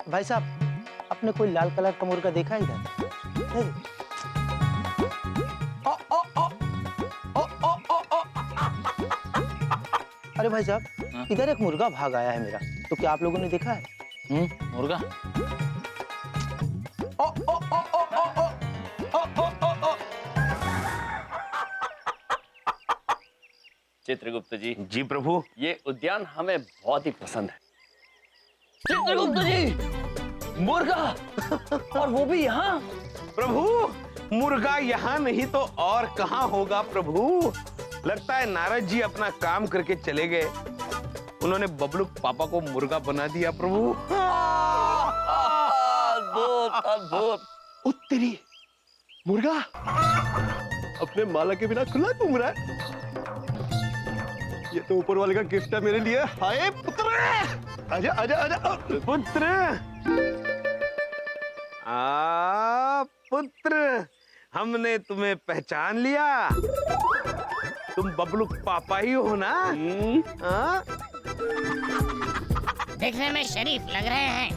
भाई साहब, आपने कोई लाल कलर का मुर्गा देखा इधर? नहीं। अरे भाई साहब, इधर एक मुर्गा भाग आया है मेरा, तो क्या आप लोगों ने देखा है? मुर्गा? चित्रगुप्त जी। जी प्रभु। ये उद्यान हमें बहुत ही पसंद है। चित्रगुप्त जी, मुर्गा और वो भी यहाँ। प्रभु, मुर्गा यहाँ नहीं तो और कहाँ होगा प्रभु। लगता है नारद जी अपना काम करके चले गए, उन्होंने बबलू पापा को मुर्गा बना दिया प्रभु। अद्भुत अद्भुत। तेरी मुर्गा अपने माला के बिना खुला घूम रहा है। ये तो ऊपर वाले का गिफ्ट है मेरे लिए। हाय पुत्र, आजा आजा आजा। पुत्र, पुत्र, हमने तुम्हें पहचान लिया। तुम बबलू पापा ही हो ना? देखने में शरीफ लग रहे हैं,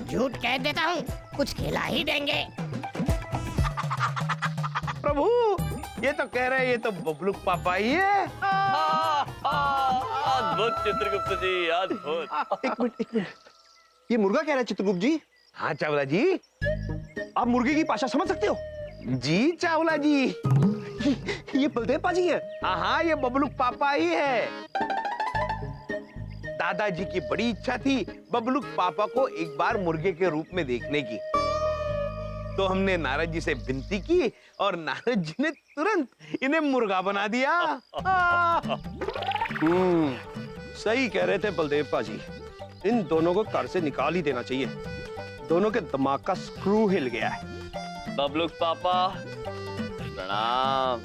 झूठ कह देता हूँ, कुछ खिला ही देंगे। प्रभु, ये तो कह रहे हैं ये तो बबलू पापा ही है। अद्भुत चित्रगुप्त जी, अद्भुत। एक मिनट, ये मुर्गा कह रहा है चित्रगुप्त जी? हाँ चावला जी। आप मुर्गे की भाषा समझ सकते हो? जी चावला जी। ये बलदेव पाजी है? हाँ, ये बबलू पापा ही है। दादाजी की बड़ी इच्छा थी बबलू पापा को एक बार मुर्गे के रूप में देखने की, तो हमने नारद जी से विनती की और नारद जी ने तुरंत इन्हें मुर्गा बना दिया। सही कह रहे थे बलदेव पाजी, इन दोनों को घर से निकाल ही देना चाहिए। दोनों के दिमाग का स्क्रू हिल गया है। बबलू पापा प्रणाम।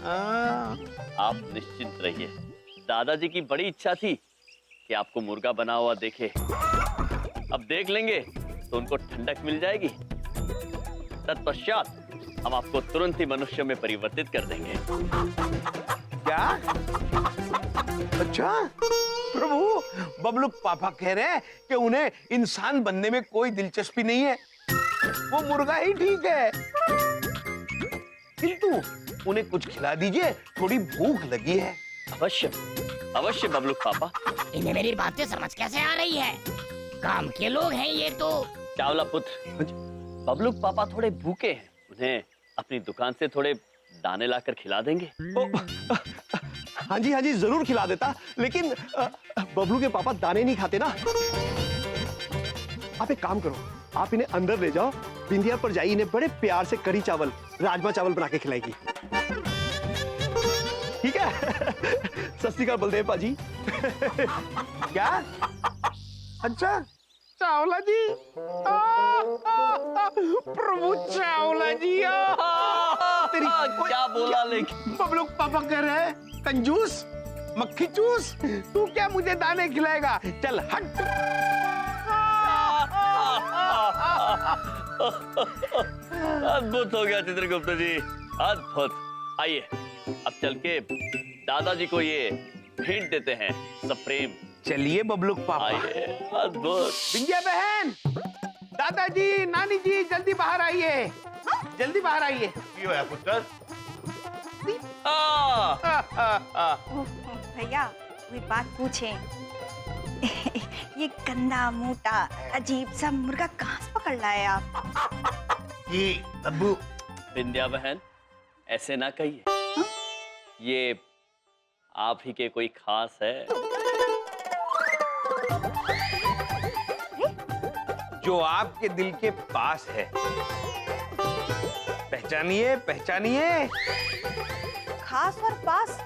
आप निश्चिंत रहिए, दादाजी की बड़ी इच्छा थी कि आपको मुर्गा बना हुआ देखे। अब देख लेंगे तो उनको ठंडक मिल जाएगी। तत्पश्चात हम आपको तुरंत ही मनुष्य में परिवर्तित कर देंगे। क्या? अच्छा प्रभु, बबलू पापा कह रहे हैं कि उन्हें इंसान बनने में कोई दिलचस्पी नहीं है, वो मुर्गा ही ठीक है। किंतु उन्हें कुछ खिला दीजिए, थोड़ी भूख लगी है। अवश्य अवश्य बबलू पापा। इन्हें मेरी बातें समझ कैसे आ रही है? काम के लोग हैं ये तो। चावला पुत्र, बबलू पापा थोड़े भूखे हैं, उन्हें अपनी दुकान से थोड़े दाने लाकर खिला देंगे। हाँ जी जरूर खिला देता, लेकिन बबलू के पापा दाने नहीं खाते ना। आप एक काम करो, आप इन्हें अंदर ले जाओ, बिंदिया पर जाइए, इन्हें बड़े प्यार से करी चावल, राजमा चावल बना के खिलाएगी। ठीक है? सत श्री अकाल बलदेव पाजी। क्या? अच्छा चावला जी। प्रभु चावला जी। तेरी क्या बोला? लेकिन बबलू पापा कह रहे हैं कंजूस, मक्खी चूस, तू क्या मुझे दाने खिलाएगा? चल हट। अद्भुत हो गया चित्रगुप्त जी, अद्भुत। आइए अब चल के दादाजी को ये भेंट देते हैं सप्रेम। चलिए बबलू पापा। आइए, अद्भुत। बिंदिया बहन, दादाजी, नानी जी, जल्दी बाहर आइए, जल्दी बाहर आइए। क्यों है पुत्र? भैया कोई बात पूछें? ये गंदा मोटा अजीब सा मुर्गा कहाँ से पकड़ लाए आप? जी अब्बू। बिंदिया बहन, ऐसे ना कहिए, ये आप ही के कोई खास है। जो आपके दिल के पास है, पहचानिए पहचानिए। खास और पास?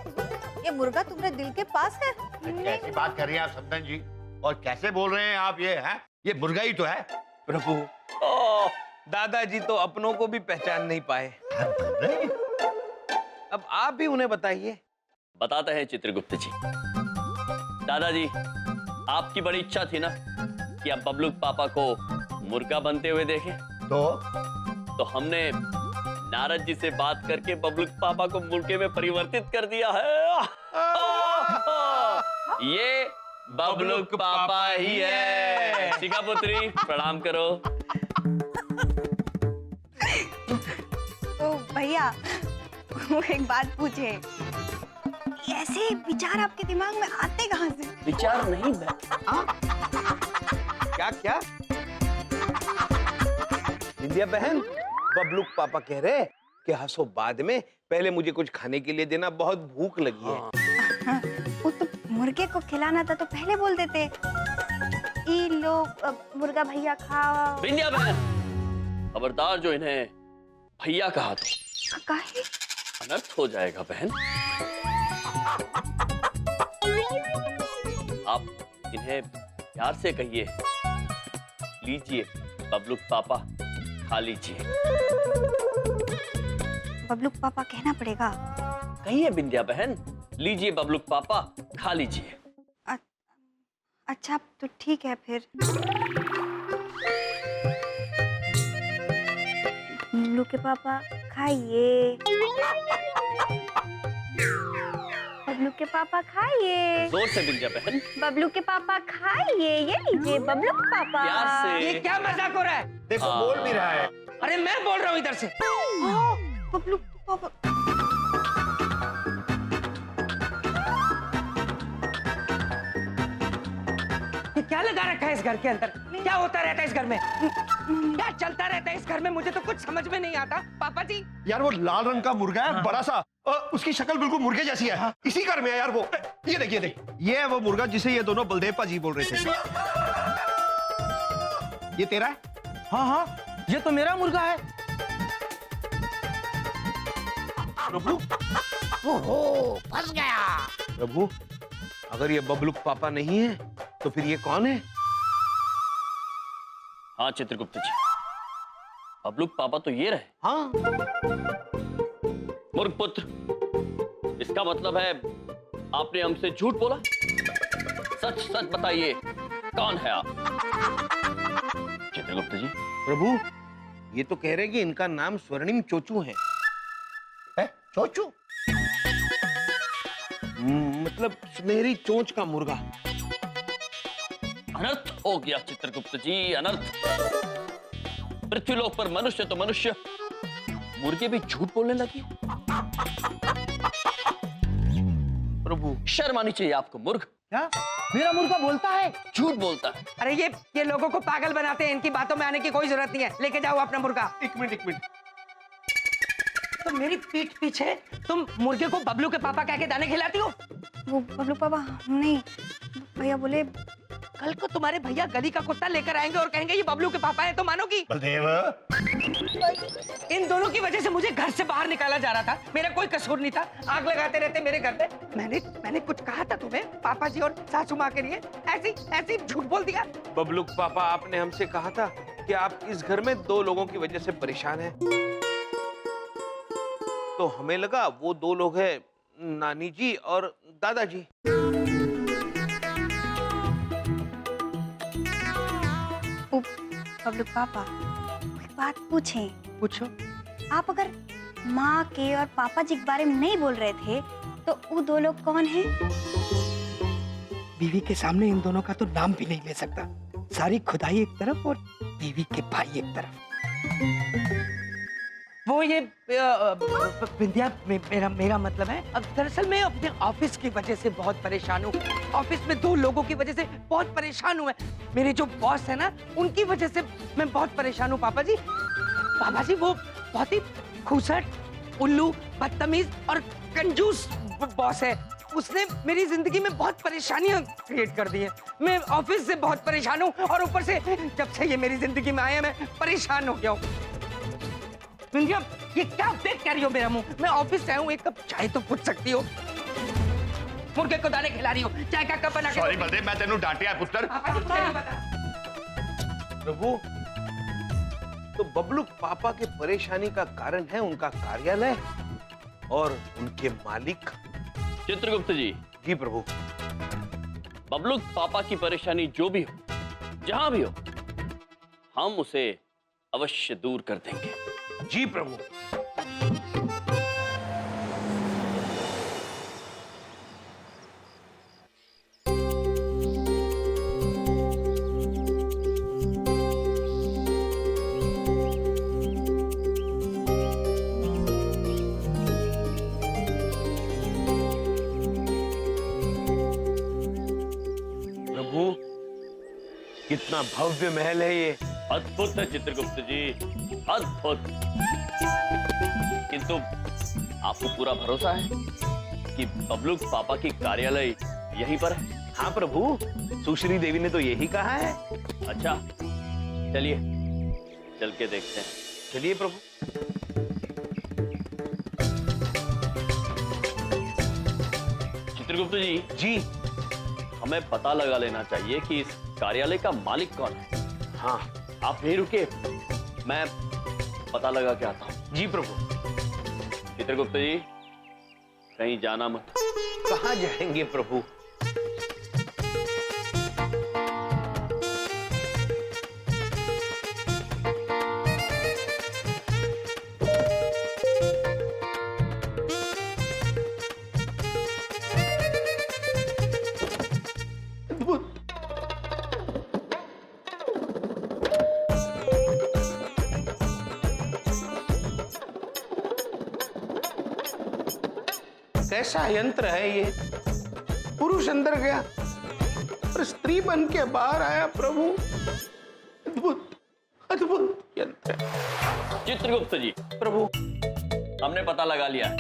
ये मुर्गा तुम्हारे दिल के पास है? कैसी बात कर रही हैं आप सद्दन जी, और कैसे बोल रहे हैं आप? ये है, ये मुर्गा ही तो है। प्रभु, दादाजी तो अपनों को भी पहचान नहीं पाए, अब आप भी उन्हें बताइए। बताते हैं चित्रगुप्त जी। दादाजी, आपकी बड़ी इच्छा थी ना कि आप बबलू पापा को मुर्गा बनते हुए देखें, तो हमने नारद जी से बात करके बबलू पापा को मुर्गे में परिवर्तित कर दिया है। ये बबलुक पापा ही है। शिखा पुत्री प्रणाम करो। तो भैया वो एक बात पूछे, ऐसे विचार आपके दिमाग में आते कहाँ से? विचार नहीं क्या क्या बिंदिया बहन, बबलुक पापा कह रहे कि हंसो बाद में, पहले मुझे कुछ खाने के लिए देना, बहुत भूख लगी है। वो तो मुर्गे को खिलाना था तो पहले बोल देते। ये लो मुर्गा भैया खाओ। बिंदिया बहन, खबरदार जो इन्हें भैया कहा तो काहे? अनर्थ हो जाएगा बहन। आप इन्हें प्यार से कहिए, लीजिए बबलुक पापा, खा लीजिए। बबलुक पापा कहना पड़ेगा। कहिए बिंदिया बहन, लीजिए बबलुक पापा, खा लीजिए। अच्छा तो ठीक है फिर। बबलू के पापा खाइए, बबलू के पापा खाइए, जोर से बिंदिया बहन, बबलू के पापा खाइए, ये लीजिए बबलू के पापा। प्यार से। ये क्या मजाक हो रहा है? देखो बोल भी रहा है। अरे मैं बोल रहा हूँ इधर से। बबलू के पापा। ये क्या लगा रखा है इस घर के अंदर? क्या होता रहता है इस घर में? क्या चलता रहता है इस घर में? मुझे तो कुछ समझ में नहीं आता। पापा जी, यार वो लाल रंग का मुर्गा है, बड़ा सा, उसकी शक्ल बिल्कुल मुर्गे जैसी है। इसी घर में है यार वो। ये देख, ये है वो मुर्गा जिसे ये दोनों बलदेव जी बोल रहे थे। ये तेरा है? हाँ हाँ, ये तो मेरा मुर्गा है। प्रभु, ओहो, फंस गया। प्रभु, अगर ये बबलुक पापा नहीं है तो फिर ये कौन है? हाँ चित्रगुप्त जी, बबलुक पापा तो ये रहे। हाँ, मूर्ख पुत्र, इसका मतलब है आपने हमसे झूठ बोला। सच सच बताइए, कौन है आप? चित्रगुप्त जी। प्रभु, ये तो कह रहे कि इनका नाम स्वर्णिम चोचू है। चोचू? मतलब सुनहरी चोंच का मुर्गा। अनर्थ हो गया चित्रगुप्त जी, अनर्थ। पृथ्वीलोक पर मनुष्य तो मनुष्य, मुर्गे भी झूठ बोलने लगे। प्रभु, शर्म आनी चाहिए आपको मूर्ख। क्या? मेरा मुर्गा बोलता है? झूठ बोलता है। अरे ये लोगों को पागल बनाते हैं, इनकी बातों में आने की कोई जरूरत नहीं है। लेके जाओ अपना मुर्गा। एक मिनट। तो मेरी पीठ पीछे तुम मुर्गे को बबलू के पापा कह के दाने खिलाती हो? वो बबलू पापा हम नहीं, भैया बोले कल को तुम्हारे भैया गली का कुत्ता लेकर आएंगे और कहेंगे ये बबलू के पापा है, तो मानोगी? बलदेव, इन दोनों की वजह से मुझे घर से बाहर निकाला जा रहा था। मेरा कोई कसूर नहीं था। आग लगाते रहते मेरे घर पे। मैंने कुछ कहा था तुम्हें पापा जी और सासू माँ के लिए? ऐसी झूठ बोल दिया। बबलुक पापा, आपने हमसे कहा था कि आप इस घर में दो लोगों की वजह से परेशान हैं। तो हमें लगा वो दो लोग हैं नानी जी और दादाजी। बबलू पापा एक बात पूछें? पूछो। आप अगर माँ के और पापा जी के बारे में नहीं बोल रहे थे तो वो दो लोग कौन हैं? बीवी के सामने इन दोनों का तो नाम भी नहीं ले सकता। सारी खुदाई एक तरफ और बीवी के भाई एक तरफ। वो ये विद्या, मेरा मतलब है, अब दरअसल मैं अपने ऑफिस की वजह से बहुत परेशान हूँ। ऑफिस में दो लोगों की वजह से बहुत परेशान हूँ। मेरे जो बॉस है ना, उनकी वजह से मैं बहुत परेशान हूँ पापा जी। पापा जी वो बहुत ही खूसट, उल्लू, बदतमीज और कंजूस बॉस है। उसने मेरी जिंदगी में बहुत परेशानियां क्रिएट कर दी हैं। मैं ऑफिस से बहुत परेशान हूँ और ऊपर से जब से ये मेरी जिंदगी में आया मैं परेशान हो गया हूँ। विंध्या, ये क्या देख कर रही हो मेरा मुंह? मैं ऑफिस से आया हूँ, एक कप चाय तो पूछ सकती हो। मुर्गे को दाने खिला रही हो, चाय का कप बना के। सॉरी बलदेव, मैं तेनू डांटिया पुत्र। पापा जी मुझे नहीं पता। प्रभु, तो बबलुक पापा के परेशानी का कारण है उनका कार्यालय और उनके मालिक। चित्रगुप्त जी। जी प्रभु। बबलुक पापा की परेशानी जो भी हो, जहां भी हो, हम उसे अवश्य दूर कर देंगे। जी प्रभु। प्रभु कितना भव्य महल है ये। अद्भुत है चित्रगुप्त जी, अद्भुत। किंतु आपको पूरा भरोसा है कि बबलू पापा की कार्यालय यहीं पर है? हाँ प्रभु, सुश्री देवी ने तो यही कहा है। अच्छा, चलिए चल के देखते हैं। चलिए प्रभु। चित्रगुप्त जी, जी हमें पता लगा लेना चाहिए कि इस कार्यालय का मालिक कौन है। हाँ। आप यहीं रुके, मैं पता लगा के आता हूँ। जी प्रभु। चित्रगुप्त जी, कहीं जाना मत। कहाँ जाएंगे प्रभु? कैसा यंत्र है ये? पुरुष अंदर गया और स्त्री बन के बाहर आया प्रभु। अद्भुत अद्भुत यंत्र है। चित्रगुप्त जी, प्रभु हमने पता लगा लिया है।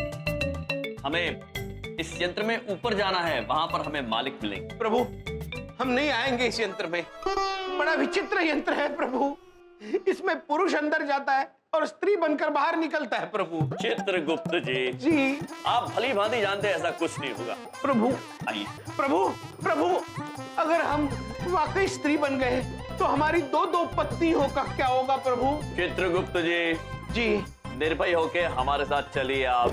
हमें इस यंत्र में ऊपर जाना है, वहां पर हमें मालिक मिलेंगे। प्रभु हम नहीं आएंगे इस यंत्र में। बड़ा विचित्र यंत्र है प्रभु। इसमें पुरुष अंदर जाता है और स्त्री बनकर बाहर निकलता है प्रभु। चित्रगुप्त जी, जी आप भली भांति जानते हैं ऐसा कुछ नहीं होगा। प्रभु। आइए। प्रभु प्रभु अगर हम वाकई स्त्री बन गए तो हमारी दो दो पत्नियों का क्या होगा प्रभु? चित्रगुप्त जी, जी निर्भय होके हमारे साथ चलिए आप।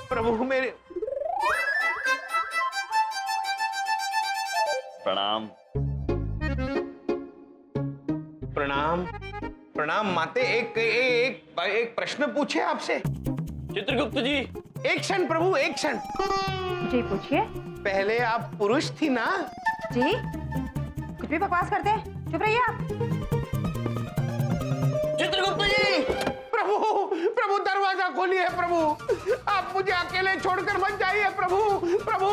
प्रभु मेरे प्रणाम। प्रणाम प्रणाम माते। एक प्रश्न पूछे आपसे? चित्रगुप्त जी, एक क्षण प्रभु, एक क्षण। जी पूछिए। पहले आप पुरुष थी ना? जी कुछ भी बकवास करते हैं, चुप रहिए आप। चित्रगुप्त जी, प्रभु प्रभु दरवाजा खोलिए प्रभु। आप मुझे अकेले छोड़कर मत जाइए प्रभु। प्रभु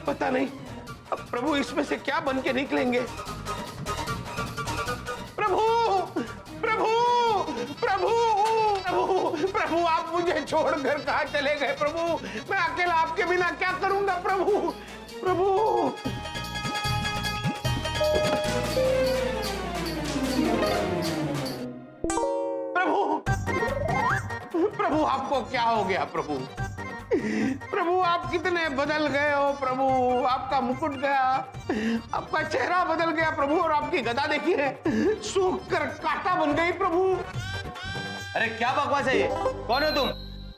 पता नहीं अब प्रभु इसमें से क्या बन के निकलेंगे। प्रभु प्रभु प्रभु प्रभु प्रभु आप मुझे छोड़कर कहां चले गए प्रभु? मैं अकेला आपके बिना क्या करूंगा प्रभु? प्रभु प्रभु प्रभु आपको क्या हो गया प्रभु? प्रभु आप कितने बदल गए हो प्रभु। आपका मुकुट गया, आपका चेहरा बदल गया प्रभु, और आपकी गदा देखिए सूख कर कांटा बन गई प्रभु। अरे क्या बकवास है ये? कौन हो तुम?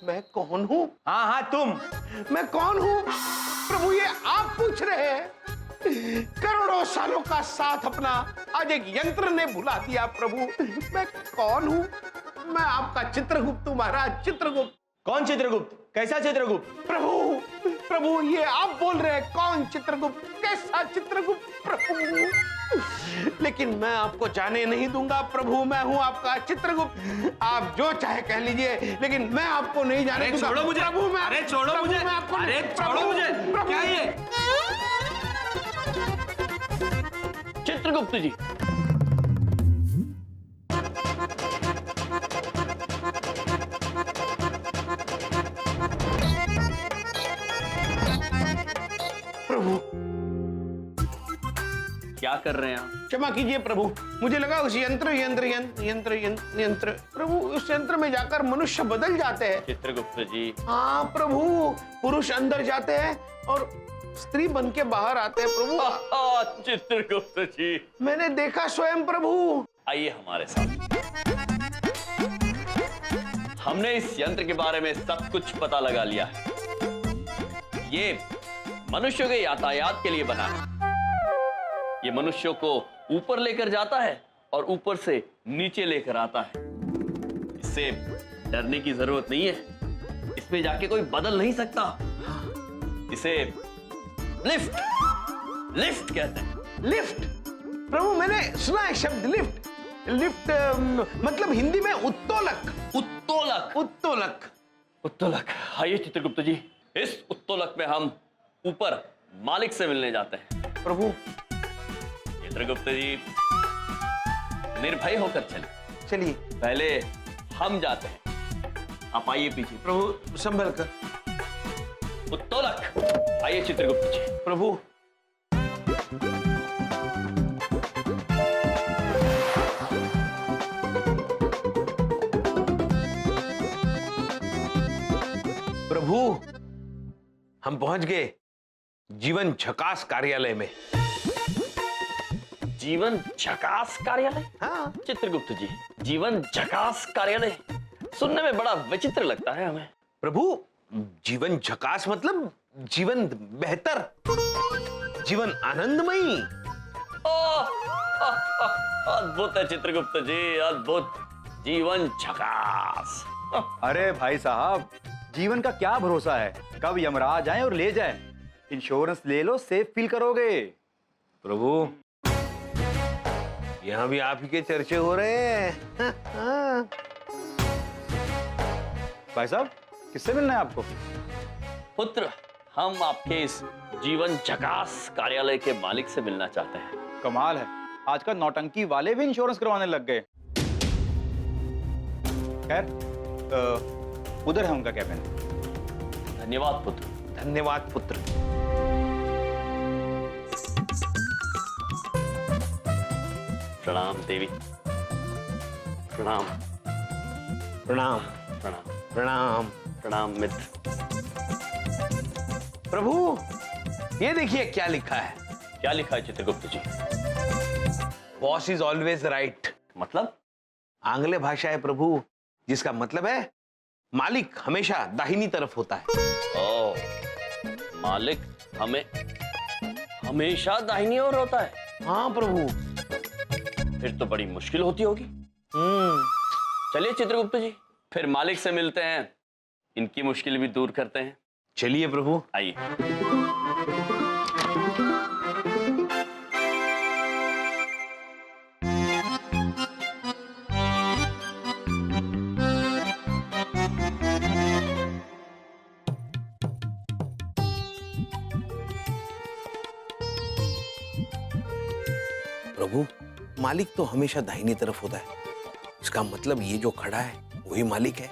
मैं कौन हूँ? हाँ हाँ तुम। मैं कौन हूँ प्रभु ये आप पूछ रहे हैं? करोड़ों सालों का साथ अपना आज एक यंत्र ने भुला दिया प्रभु। मैं कौन हूँ? मैं आपका चित्रगुप्त हूँ महाराज, चित्रगुप्त। कौन चित्रगुप्त? कैसा चित्रगुप्त? प्रभु प्रभु ये आप बोल रहे हैं कौन चित्रगुप्त, कैसा चित्रगुप्त प्रभु? लेकिन मैं आपको जाने नहीं दूंगा प्रभु। मैं हूं आपका चित्रगुप्त। आप जो चाहे कह लीजिए, लेकिन मैं आपको नहीं जाने दूंगा। छोड़ो मुझे प्रभु। मैं अरे छोड़ो मुझे। मैं आपको अरे छोड़ो मुझे। क्या ये? चित्रगुप्त जी, प्रभु क्या कर रहे हैं आप? क्षमा कीजिए प्रभु, मुझे लगा उस यंत्र प्रभु, उस यंत्र में जाकर मनुष्य बदल जाते हैं। चित्रगुप्त जी, हाँ प्रभु, पुरुष अंदर जाते हैं और स्त्री बन के बाहर आते हैं प्रभु। चित्रगुप्त जी, मैंने देखा स्वयं प्रभु। आइए हमारे साथ। हमने इस यंत्र के बारे में सब कुछ पता लगा लिया है। ये मनुष्यों के यातायात के लिए बना है। ये मनुष्यों को ऊपर लेकर जाता है और ऊपर से नीचे लेकर आता है। इससे डरने की जरूरत नहीं है। इसमें जाके कोई बदल नहीं सकता। इसे लिफ्ट लिफ्ट कहते हैं। लिफ्ट प्रभु, मैंने सुना है शब्द लिफ्ट। लिफ्ट मतलब हिंदी में उत्तोलक। उत्तोलक। उत्तोलक। उत्तोलक। आइए चित्रगुप्त जी, इस उत्तोलक में हम ऊपर मालिक से मिलने जाते हैं। प्रभु चित्रगुप्त जी निर्भय होकर चले। चलिए। पहले हम जाते हैं, आप आइए पीछे। प्रभु संभल कर। उत्तोलक आइए चित्रगुप्त जी। प्रभु प्रभु हम पहुंच गए जीवन झकास कार्यालय में। जीवन झकास कार्यालय? हाँ चित्रगुप्त जी, जीवन झकास कार्यालय सुनने में बड़ा विचित्र लगता है हमें। प्रभु जीवन झकास मतलब जीवन बेहतर, जीवन आनंदमयी। अद्भुत है चित्रगुप्त जी, अद्भुत। जीवन झकास। अरे भाई साहब, जीवन का क्या भरोसा है, कब यमराज आए और ले जाए। इंश्योरेंस ले लो, सेफ फील करोगे। प्रभु यहाँ भी आप ही के चर्चे हो रहे हैं। भाई साहब, किससे मिलना है आपको? पुत्र, हम आपके इस जीवन झकास कार्यालय के मालिक से मिलना चाहते हैं। कमाल है, आजकल नौटंकी वाले भी इंश्योरेंस करवाने लग गए। खैर, उधर है उनका कैबिन। धन्यवाद पुत्र। धन्यवाद पुत्र। प्रणाम देवी। प्रणाम प्रणाम प्रणाम प्रणाम। प्रणाम मित्र। प्रभु ये देखिए क्या लिखा है। क्या लिखा है Chitragupta ji? Boss is always right. मतलब? आंग्ल भाषा है प्रभु, जिसका मतलब है मालिक हमेशा दाहिनी तरफ होता है। ओ, मालिक हमें हमेशा दाहिनी ओर होता है? हाँ प्रभु। फिर तो बड़ी मुश्किल होती होगी। चलिए चित्रगुप्त जी, फिर मालिक से मिलते हैं, इनकी मुश्किल भी दूर करते हैं। चलिए प्रभु। आइए। प्रभु मालिक तो हमेशा दाहिनी तरफ होता है, इसका मतलब ये जो खड़ा है वही मालिक है।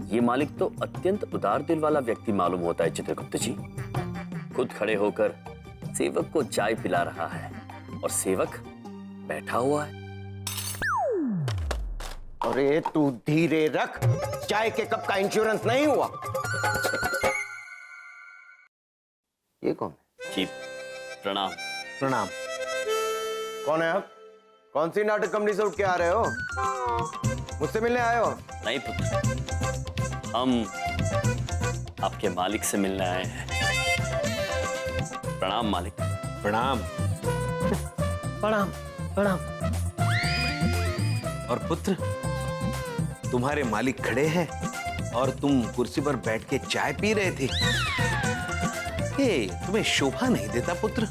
ये मालिक तो अत्यंत उदार दिल वाला व्यक्ति मालूम होता है चित्रगुप्त जी। खुद खड़े होकर सेवक को चाय पिला रहा है और सेवक बैठा हुआ है। अरे तू धीरे रख, चाय के कप का इंश्योरेंस नहीं हुआ। ये कौन है? जी प्रणाम। प्रणाम। कौन है आप? कौन सी नाटक कंपनी से उठ के आ रहे हो? मुझसे मिलने आए हो? नहीं पुत्र, हम आपके मालिक से मिलने आए हैं। प्रणाम मालिक। प्रणाम। प्रणाम प्रणाम। और पुत्र, तुम्हारे मालिक खड़े हैं और तुम कुर्सी पर बैठ के चाय पी रहे थे। ये तुम्हें शोभा नहीं देता पुत्र।